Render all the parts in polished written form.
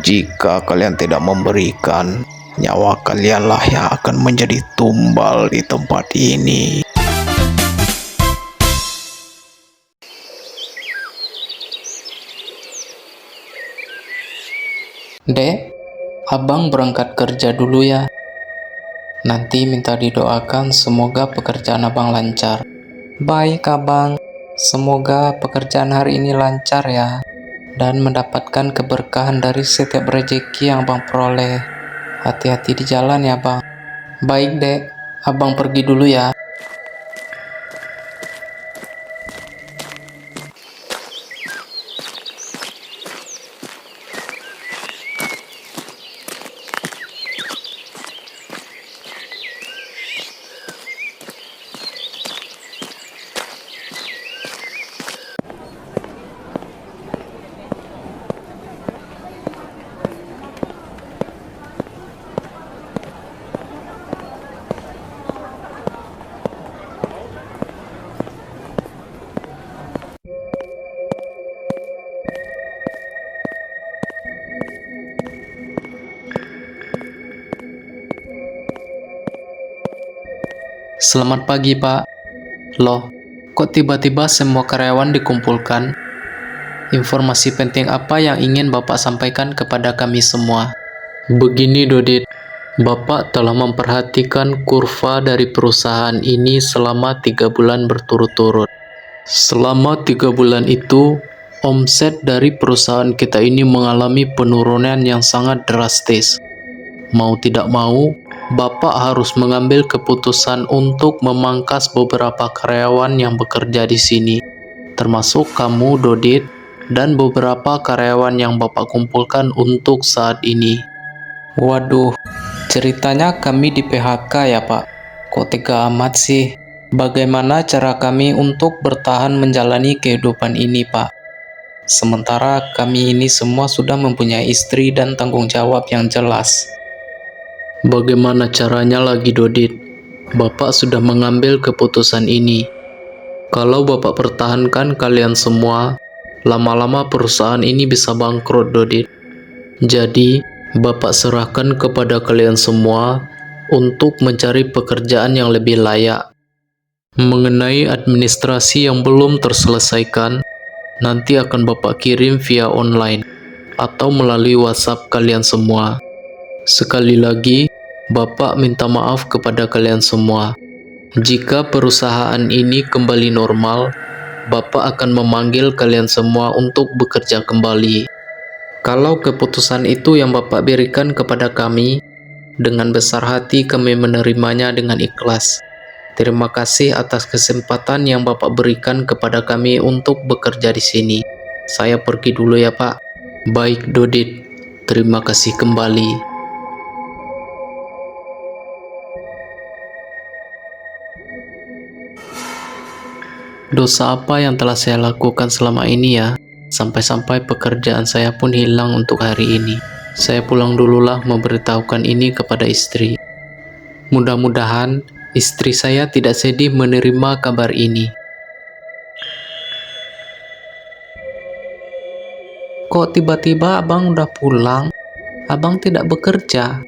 Jika kalian tidak memberikan, nyawa kalianlah yang akan menjadi tumbal di tempat ini. Dek, abang berangkat kerja dulu ya. Nanti minta didoakan semoga pekerjaan abang lancar. Baik abang, semoga pekerjaan hari ini lancar ya, dan mendapatkan keberkahan dari setiap rezeki yang abang peroleh. Hati-hati di jalan ya bang. Baik dek, abang pergi dulu ya. Selamat pagi pak. Loh, kok tiba-tiba semua karyawan dikumpulkan? Informasi penting apa yang ingin bapak sampaikan kepada kami semua? Begini Dodit, bapak telah memperhatikan kurva dari perusahaan ini selama 3 bulan berturut-turut. Selama 3 bulan itu, omset dari perusahaan kita ini mengalami penurunan yang sangat drastis. Mau tidak mau, bapak harus mengambil keputusan untuk memangkas beberapa karyawan yang bekerja di sini, termasuk kamu, Dodit, dan beberapa karyawan yang bapak kumpulkan untuk saat ini. Waduh, ceritanya kami di PHK ya pak. Kok tega amat sih? Bagaimana cara kami untuk bertahan menjalani kehidupan ini pak? Sementara kami ini semua sudah mempunyai istri dan tanggung jawab yang jelas. Bagaimana caranya lagi Dodit? Bapak sudah mengambil keputusan ini. Kalau bapak pertahankan kalian semua, lama-lama perusahaan ini bisa bangkrut Dodit. Jadi, bapak serahkan kepada kalian semua untuk mencari pekerjaan yang lebih layak. Mengenai administrasi yang belum terselesaikan, nanti akan bapak kirim via online atau melalui WhatsApp kalian semua. Sekali lagi, bapak minta maaf kepada kalian semua. Jika perusahaan ini kembali normal, bapak akan memanggil kalian semua untuk bekerja kembali. Kalau keputusan itu yang bapak berikan kepada kami, dengan besar hati kami menerimanya dengan ikhlas. Terima kasih atas kesempatan yang bapak berikan kepada kami untuk bekerja di sini. Saya pergi dulu ya pak. Baik Dodit, terima kasih kembali. Dosa apa yang telah saya lakukan selama ini ya? Sampai-sampai pekerjaan saya pun hilang untuk hari ini. Saya pulang dululah memberitahukan ini kepada istri. Mudah-mudahan istri saya tidak sedih menerima kabar ini. Kok tiba-tiba abang udah pulang? Abang tidak bekerja?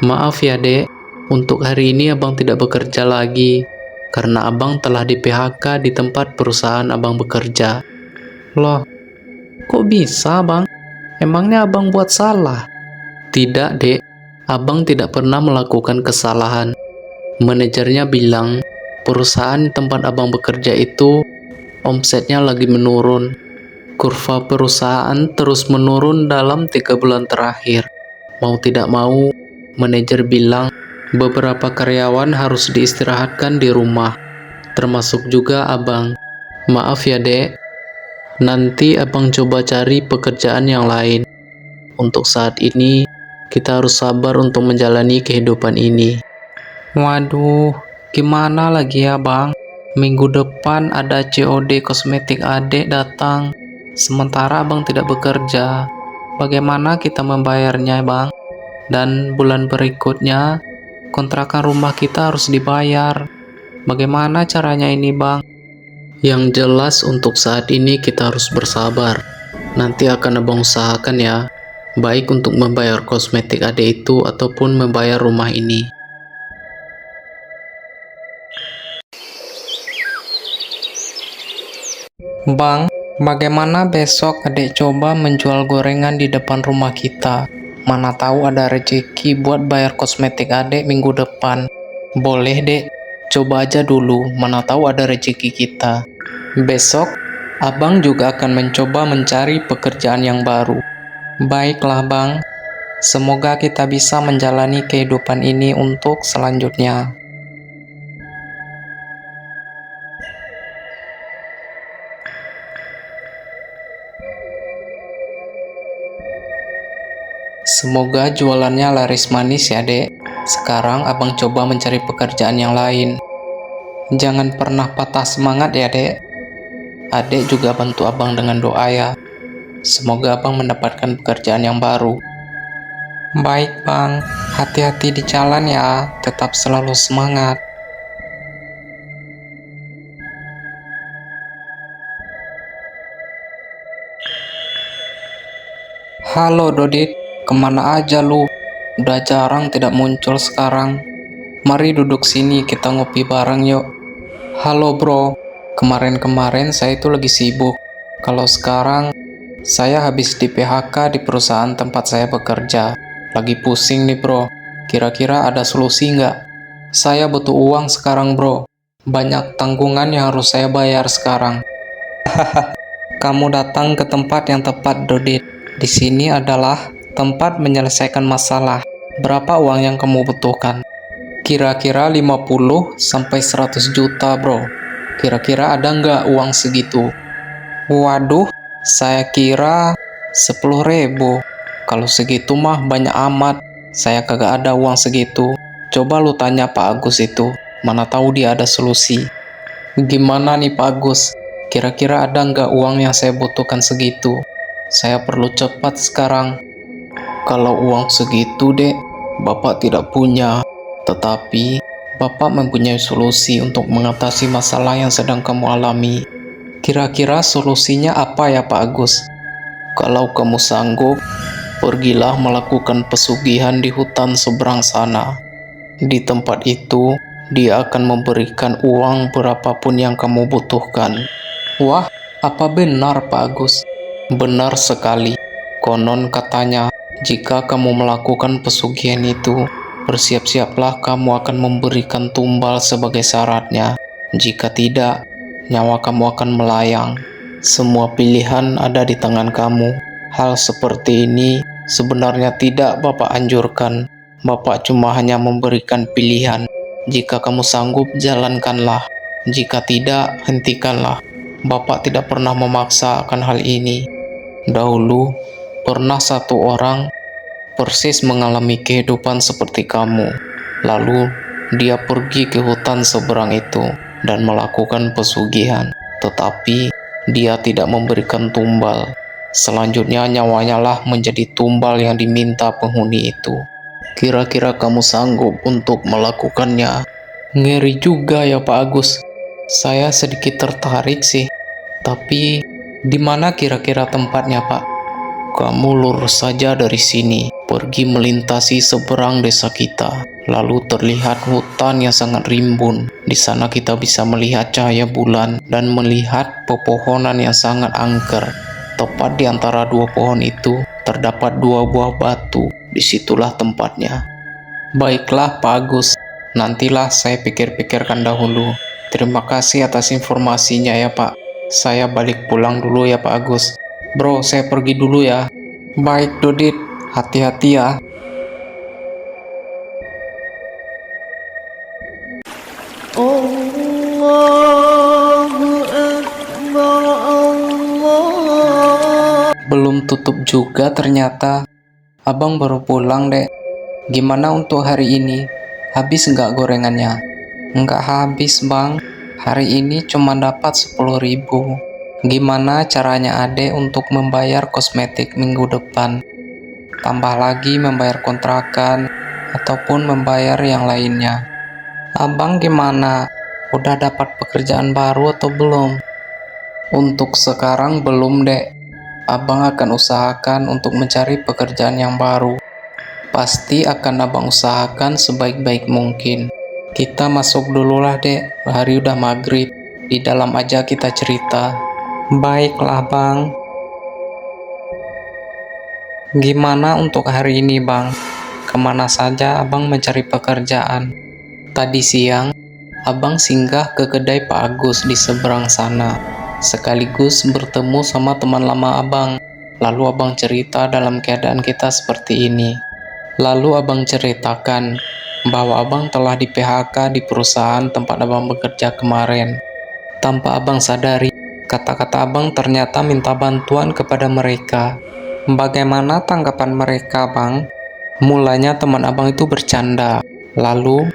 Maaf ya dek, untuk hari ini abang tidak bekerja lagi. Karena abang telah di PHK di tempat perusahaan abang bekerja. Loh, kok bisa bang? Emangnya abang buat salah? Tidak dek, abang tidak pernah melakukan kesalahan. Manajernya bilang, perusahaan tempat abang bekerja itu omsetnya lagi menurun. Kurva perusahaan terus menurun dalam 3 bulan terakhir. Mau tidak mau, manajer bilang, beberapa karyawan harus diistirahatkan di rumah, termasuk juga abang. Maaf ya dek, nanti abang coba cari pekerjaan yang lain. Untuk saat ini, kita harus sabar untuk menjalani kehidupan ini. Waduh, gimana lagi ya bang? Minggu depan ada COD kosmetik adek datang, sementara abang tidak bekerja. Bagaimana kita membayarnya bang? Dan bulan berikutnya, kontrakan rumah kita harus dibayar. Bagaimana caranya ini bang? Yang jelas untuk saat ini kita harus bersabar. Nanti akan abang usahakan ya. baik untuk membayar kosmetik adek itu ataupun membayar rumah ini. Bang, bagaimana besok adek coba menjual gorengan di depan rumah kita? Mana tahu ada rezeki buat bayar kosmetik adek minggu depan. Boleh dek, coba aja dulu, mana tahu ada rezeki kita. Besok, abang juga akan mencoba mencari pekerjaan yang baru. Baiklah bang, semoga kita bisa menjalani kehidupan ini untuk selanjutnya. Semoga jualannya laris manis ya dek. Sekarang abang coba mencari pekerjaan yang lain. Jangan pernah patah semangat ya dek. Adek juga bantu abang dengan doa ya. Semoga abang mendapatkan pekerjaan yang baru. Baik bang, hati-hati di jalan ya. Tetap selalu semangat. Halo Dodit, kemana aja lu? Udah jarang tidak muncul sekarang. Mari duduk sini, kita ngopi bareng yuk. Halo bro, kemarin-kemarin saya itu lagi sibuk. Kalau sekarang, saya habis di PHK di perusahaan tempat saya bekerja. Lagi pusing nih bro, kira-kira ada solusi nggak? Saya butuh uang sekarang bro. Banyak tanggungan yang harus saya bayar sekarang. Kamu datang ke tempat yang tepat Dodit. Di sini adalah tempat menyelesaikan masalah. Berapa uang yang kamu butuhkan? Kira-kira 50 sampai 100 juta bro. Kira-kira ada nggak uang segitu? Waduh, saya kira 10.000. Kalau segitu mah banyak amat. Saya kagak ada uang segitu. Coba lu tanya Pak Agus itu. Mana tahu dia ada solusi. Gimana nih Pak Agus? Kira-kira ada nggak uang yang saya butuhkan segitu? Saya perlu cepat sekarang. Kalau uang segitu, Dek, Bapak tidak punya. Tetapi, Bapak mempunyai solusi untuk mengatasi masalah yang sedang kamu alami. Kira-kira solusinya apa ya Pak Agus? Kalau kamu sanggup, pergilah melakukan pesugihan di hutan seberang sana. Di tempat itu, dia akan memberikan uang berapapun yang kamu butuhkan. Wah, apa benar Pak Agus? Benar sekali. Konon katanya, jika kamu melakukan pesugihan itu, bersiap-siaplah kamu akan memberikan tumbal sebagai syaratnya. Jika tidak, nyawa kamu akan melayang. Semua pilihan ada di tangan kamu. Hal seperti ini sebenarnya tidak Bapak anjurkan. Bapak cuma hanya memberikan pilihan. Jika kamu sanggup, jalankanlah. Jika tidak, hentikanlah. Bapak tidak pernah memaksa akan hal ini. Dahulu, pernah satu orang persis mengalami kehidupan seperti kamu. Lalu, dia pergi ke hutan seberang itu dan melakukan pesugihan. Tetapi, dia tidak memberikan tumbal. Selanjutnya, nyawanya lah menjadi tumbal yang diminta penghuni itu. Kira-kira kamu sanggup untuk melakukannya? Ngeri juga ya Pak Agus. Saya sedikit tertarik sih. Tapi, di mana kira-kira tempatnya Pak? Kamu lurus saja dari sini, pergi melintasi seberang desa kita. Lalu terlihat hutan yang sangat rimbun. Di sana kita bisa melihat cahaya bulan dan melihat pepohonan yang sangat angker. Tepat di antara dua pohon itu, terdapat dua buah batu. Disitulah tempatnya. Baiklah Pak Agus, nantilah saya pikir-pikirkan dahulu. Terima kasih atas informasinya ya Pak. Saya balik pulang dulu ya Pak Agus. Bro, saya pergi dulu ya. Baik Dodit, hati-hati ya. Belum tutup juga ternyata. Abang baru pulang dek. Gimana untuk hari ini? Habis nggak gorengannya? Nggak habis bang. Hari ini cuma dapat 10.000. Gimana caranya adek untuk membayar kosmetik minggu depan? Tambah lagi membayar kontrakan ataupun membayar yang lainnya. Abang gimana? Udah dapat pekerjaan baru atau belum? Untuk sekarang belum dek. Abang akan usahakan untuk mencari pekerjaan yang baru. Pasti akan abang usahakan sebaik-baik mungkin. Kita masuk dululah, Dek. Hari udah maghrib. Di dalam aja kita cerita. Baiklah, Bang. Gimana untuk hari ini, Bang? Kemana saja abang mencari pekerjaan? Tadi siang, abang singgah ke kedai Pak Agus di seberang sana, sekaligus bertemu sama teman lama abang. Lalu abang cerita dalam keadaan kita seperti ini. Lalu abang ceritakan bahwa abang telah di PHK di perusahaan tempat abang bekerja kemarin. Tanpa abang sadari, kata-kata abang ternyata minta bantuan kepada mereka. Bagaimana tanggapan mereka, Bang? Mulanya teman abang itu bercanda. Lalu,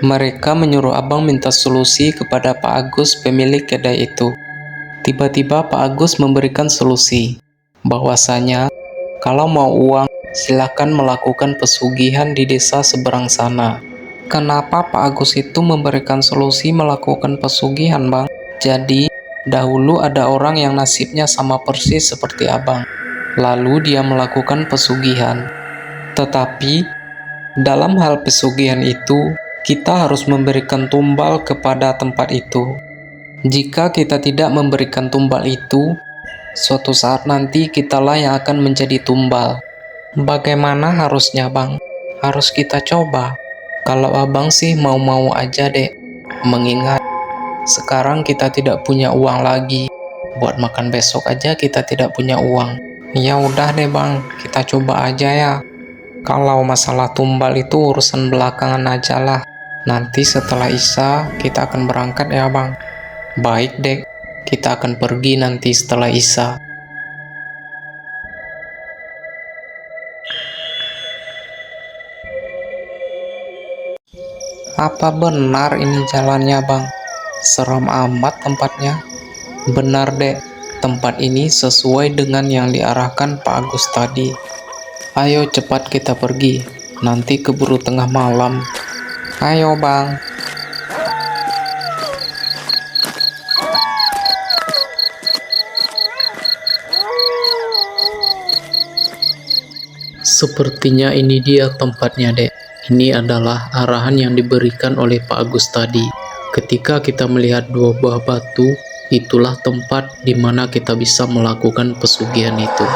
mereka menyuruh abang minta solusi kepada Pak Agus, pemilik kedai itu. Tiba-tiba Pak Agus memberikan solusi, bahwasanya kalau mau uang, silakan melakukan pesugihan di desa seberang sana. Kenapa Pak Agus itu memberikan solusi melakukan pesugihan, Bang? Jadi, dahulu ada orang yang nasibnya sama persis seperti abang. Lalu dia melakukan pesugihan. Tetapi, dalam hal pesugihan itu, kita harus memberikan tumbal kepada tempat itu. Jika kita tidak memberikan tumbal itu, suatu saat nanti kitalah yang akan menjadi tumbal. Bagaimana harusnya, Bang? Harus kita coba. Kalau abang sih mau-mau aja, Dek. Mengingat, sekarang kita tidak punya uang lagi. Buat makan besok aja kita tidak punya uang. Ya udah deh, Bang. Kita coba aja ya. Kalau masalah tumbal itu urusan belakangan aja lah. Nanti setelah Isya kita akan berangkat ya, Bang. Baik, Dek. Kita akan pergi nanti setelah Isya. Apa benar ini jalannya, Bang? Seram amat tempatnya. Benar, Dek. Tempat ini sesuai dengan yang diarahkan Pak Agus tadi. Ayo cepat kita pergi. Nanti keburu tengah malam. Ayo, Bang. Sepertinya ini dia tempatnya, Dek. Ini adalah arahan yang diberikan oleh Pak Agus tadi. Ketika kita melihat dua buah batu, itulah tempat di mana kita bisa melakukan pesugihan itu.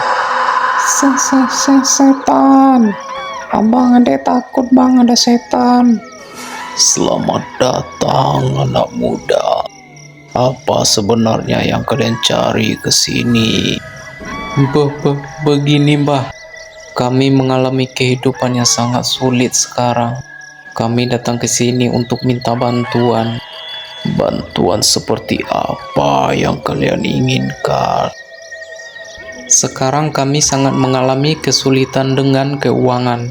Setan. Abang ada takut, Bang, ada setan. Selamat datang anak muda. Apa sebenarnya yang kalian cari ke sini? Begini, Mbah. Kami mengalami kehidupan yang sangat sulit sekarang. Kami datang ke sini untuk minta bantuan. Bantuan seperti apa yang kalian inginkan? Sekarang kami sangat mengalami kesulitan dengan keuangan.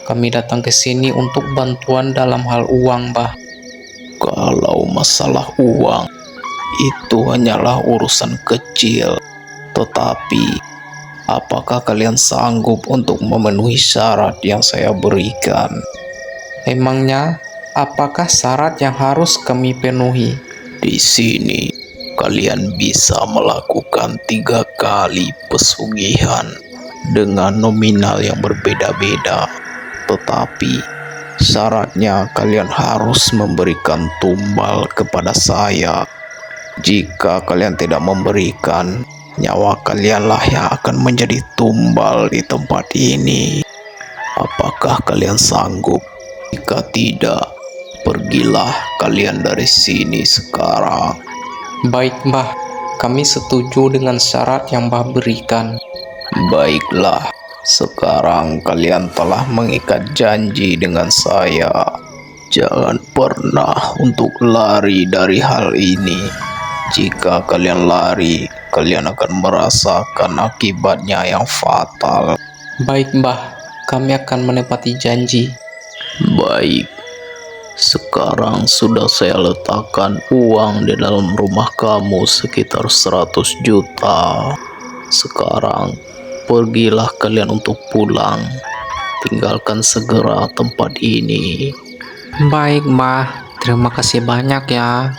Kami datang ke sini untuk bantuan dalam hal uang, Mbah. Kalau masalah uang, itu hanyalah urusan kecil. Tetapi, apakah kalian sanggup untuk memenuhi syarat yang saya berikan? Emangnya, apakah syarat yang harus kami penuhi? Di sini, kalian bisa melakukan 3 kali pesugihan dengan nominal yang berbeda-beda. Tetapi, syaratnya kalian harus memberikan tumbal kepada saya. Jika kalian tidak memberikan, nyawa kalianlah yang akan menjadi tumbal di tempat ini. Apakah kalian sanggup? Jika tidak, pergilah kalian dari sini sekarang. Baik, Mbah. Kami setuju dengan syarat yang Mbah berikan. Baiklah, sekarang kalian telah mengikat janji dengan saya. Jangan pernah untuk lari dari hal ini. Jika kalian lari, kalian akan merasakan akibatnya yang fatal. Baik, Mbah. Kami akan menepati janji. Baik, sekarang sudah saya letakkan uang di dalam rumah kamu sekitar 100 juta. Sekarang, pergilah kalian untuk pulang. Tinggalkan segera tempat ini. Baik, Mbah. Terima kasih banyak ya.